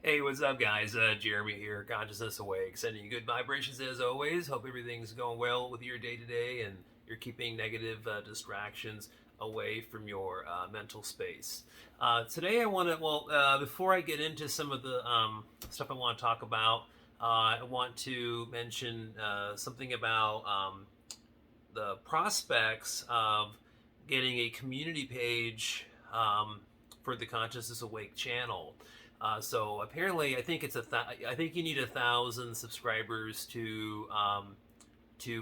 Hey, what's up, guys? Jeremy here, Consciousness Awake, sending you good vibrations as always. Hope everything's going well with your day to day and you're keeping negative distractions away from your mental space. Today, I want to, before I get into some of the stuff I want to talk about, I want to mention something about the prospects of getting a community page for the Consciousness Awake channel. So apparently, I think I think you need 1,000 subscribers to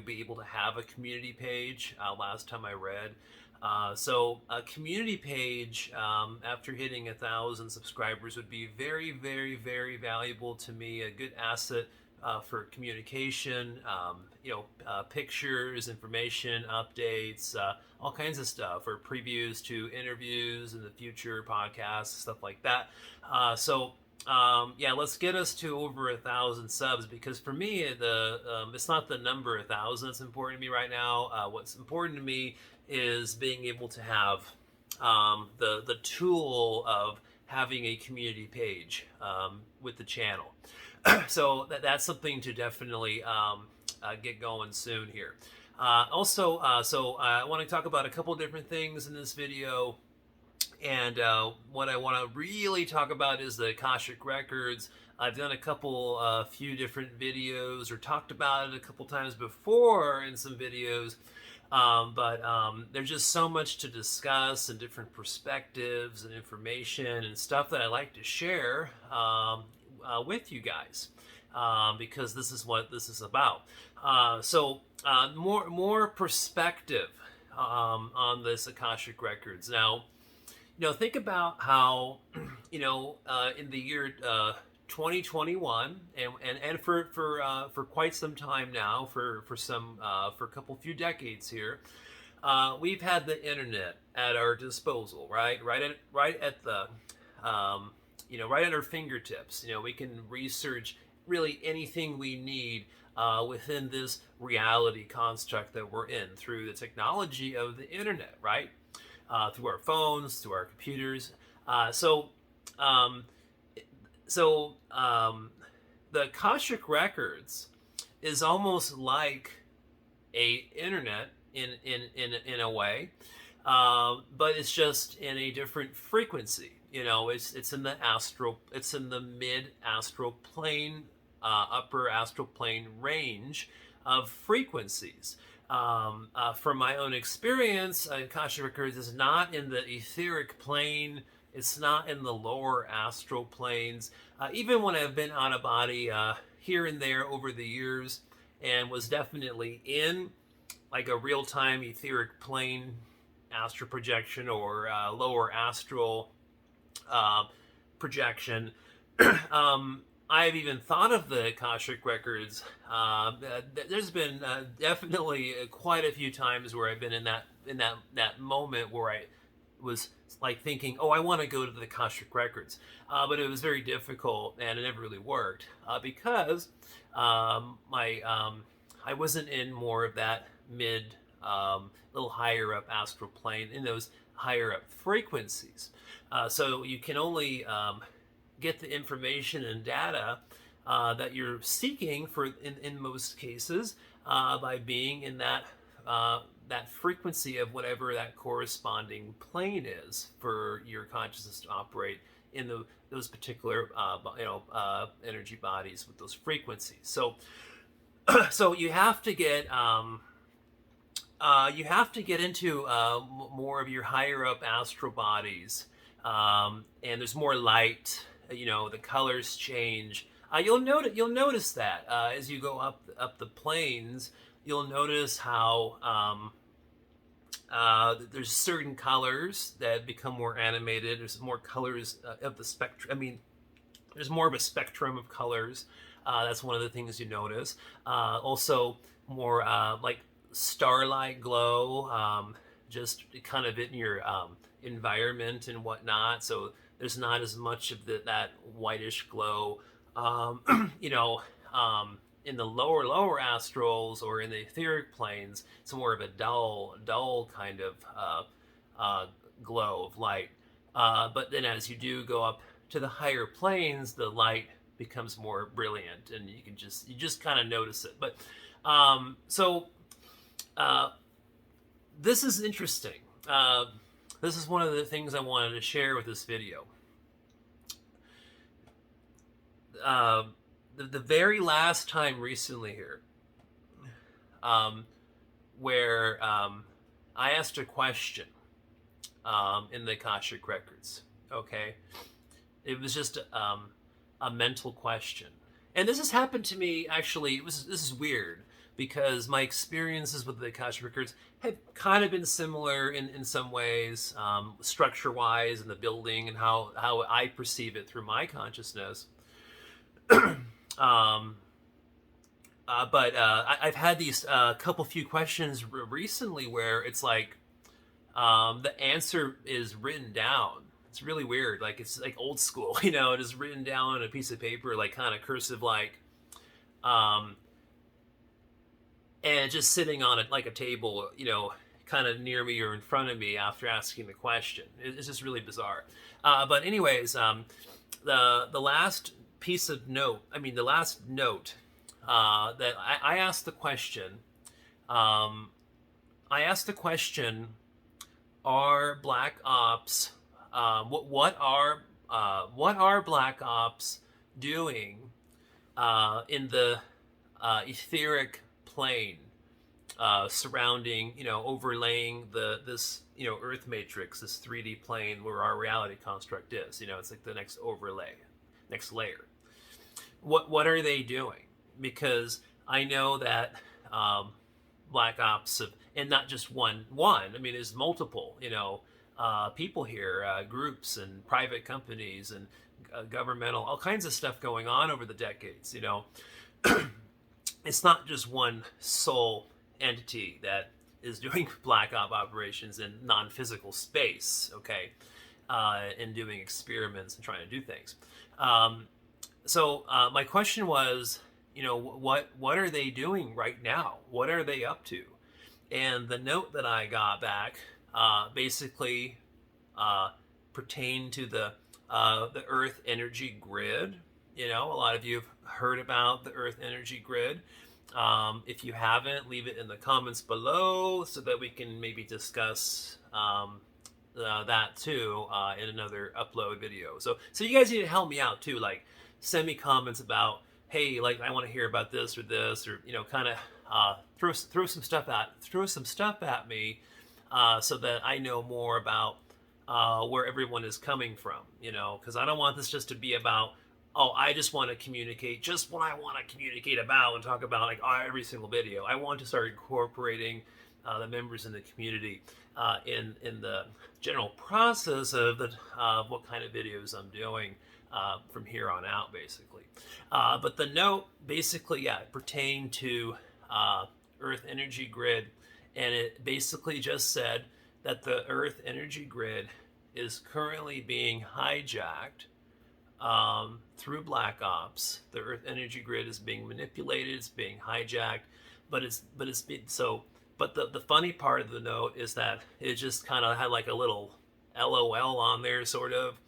be able to have a community page. Last time I read, so a community page after hitting 1,000 subscribers would be very, very, very valuable to me. A good asset for communication, pictures, information, updates, all kinds of stuff, or previews to interviews in the future, podcasts, stuff like that. Let's get us to over 1,000 subs, because for me, it's not the number 1,000 that's important to me right now. What's important to me is being able to have the tool of having a community page with the channel. So that's something to definitely get going soon here. I want to talk about a couple different things in this video. And what I want to really talk about is the Akashic Records. I've done a few different videos, or talked about it a couple times before in some videos. But there's just so much to discuss, and different perspectives and information and stuff that I like to share with you guys, because this is what this is about. More perspective on this Akashic Records. Now, think about how, in the year 2021, and for quite some time now, for a few decades here, we've had the internet at our disposal, right at the right at our fingertips. We can research really anything we need within this reality construct that we're in, through the technology of the internet, right? Through our phones, through our computers. The Akashic Records is almost like a internet in a way, but it's just in a different frequency. It's in the mid astral plane, upper astral plane range of frequencies. From my own experience, Akashic Records is not in the etheric plane. It's not in the lower astral planes. Even when I've been out of body here and there over the years, and was definitely in like a real-time etheric plane astral projection, or lower astral projection, I've even thought of the Akashic Records. There's been definitely quite a few times where I've been in that moment where I was like thinking, oh, I want to go to the Akashic Records, but it was very difficult, and it never really worked, because I wasn't in more of that mid, little higher up astral plane, in those higher up frequencies. So you can only get the information and data that you're seeking for, in most cases, by being in that frequency of whatever that corresponding plane is for your consciousness to operate in those particular energy bodies with those frequencies. So you have to get into more of your higher up astral bodies, and there's more light. The colors change. You'll notice that as you go up the planes. You'll notice how there's certain colors that become more animated. There's more colors of the spectrum. There's more of a spectrum of colors. That's one of the things you notice. Also, more like starlight glow, just kind of in your environment and whatnot. So there's not as much of that whitish glow. In the lower astrals, or in the etheric planes, it's more of a dull kind of glow of light. But then as you do go up to the higher planes, the light becomes more brilliant, and you just kind of notice it. But this is interesting. This is one of the things I wanted to share with this video. The very last time recently here, where I asked a question in the Akashic records. Okay, it was just a mental question, and this has happened to me actually. This is weird because my experiences with the Akashic records have kind of been similar in some ways, structure-wise, in the building and how I perceive it through my consciousness. But I've had these few questions recently where it's like the answer is written down. It's really weird. Like, it's like old school, you know, it is written down on a piece of paper, like kind of cursive, like, and just sitting on it like a table, you know, kind of near me or in front of me after asking the question. It's just really bizarre. But anyways, the last piece of note, the last note that I asked the question, are black ops, what are black ops doing in the etheric plane surrounding, you know, overlaying this, you know, Earth matrix, this 3D plane where our reality construct is, you know, it's like the next overlay, next layer. What are they doing? Because I know that black ops have, and not just one. There's multiple, you know, people here, groups and private companies and governmental, all kinds of stuff going on over the decades, you know. It's not just one sole entity that is doing black op operations in non-physical space, okay, and doing experiments and trying to do things. So my question was, you know, what are they doing right now? What are they up to? And the note that I got back basically pertained to the Earth energy grid. You know, a lot of you have heard about the Earth energy grid. If you haven't, leave it in the comments below so that we can maybe discuss that too in another upload video. So you guys need to help me out too. Like, send me comments about, hey, like, I want to hear about this, or you know, kind of throw some stuff at me so that I know more about where everyone is coming from. You know, because I don't want this just to be about, oh, I just want to communicate just what I want to communicate about and talk about like every single video. I want to start incorporating the members in the community in the general process of what kind of videos I'm doing from here on out, basically. But the note basically, it pertained to Earth energy grid, and it basically just said that the Earth energy grid is currently being hijacked through black ops. The Earth energy grid is being manipulated, it's being hijacked, but the funny part of the note is that it just kind of had like a little LOL on there, sort of,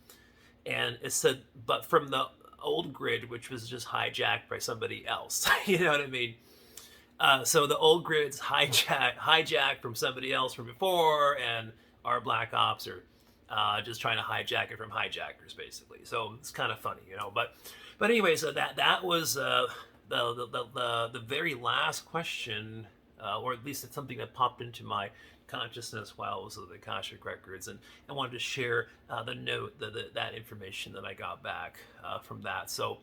and it said, but from the old grid, which was just hijacked by somebody else. You know what I mean? So the old grid's hijacked from somebody else from before, and our black ops are just trying to hijack it from hijackers, basically. So it's kind of funny, you know. But anyway, so that was the very last question, or at least it's something that popped into my consciousness while I was with the Akashic records, and I wanted to share the note, that information that I got back from that. So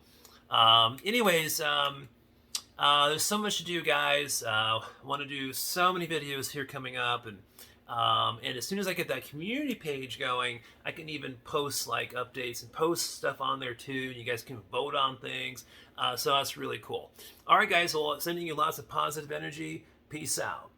anyways, there's so much to do, guys. I want to do so many videos here coming up, and as soon as I get that community page going, I can even post like updates and post stuff on there too, and you guys can vote on things. So that's really cool. All right, guys, well, sending you lots of positive energy. Peace out.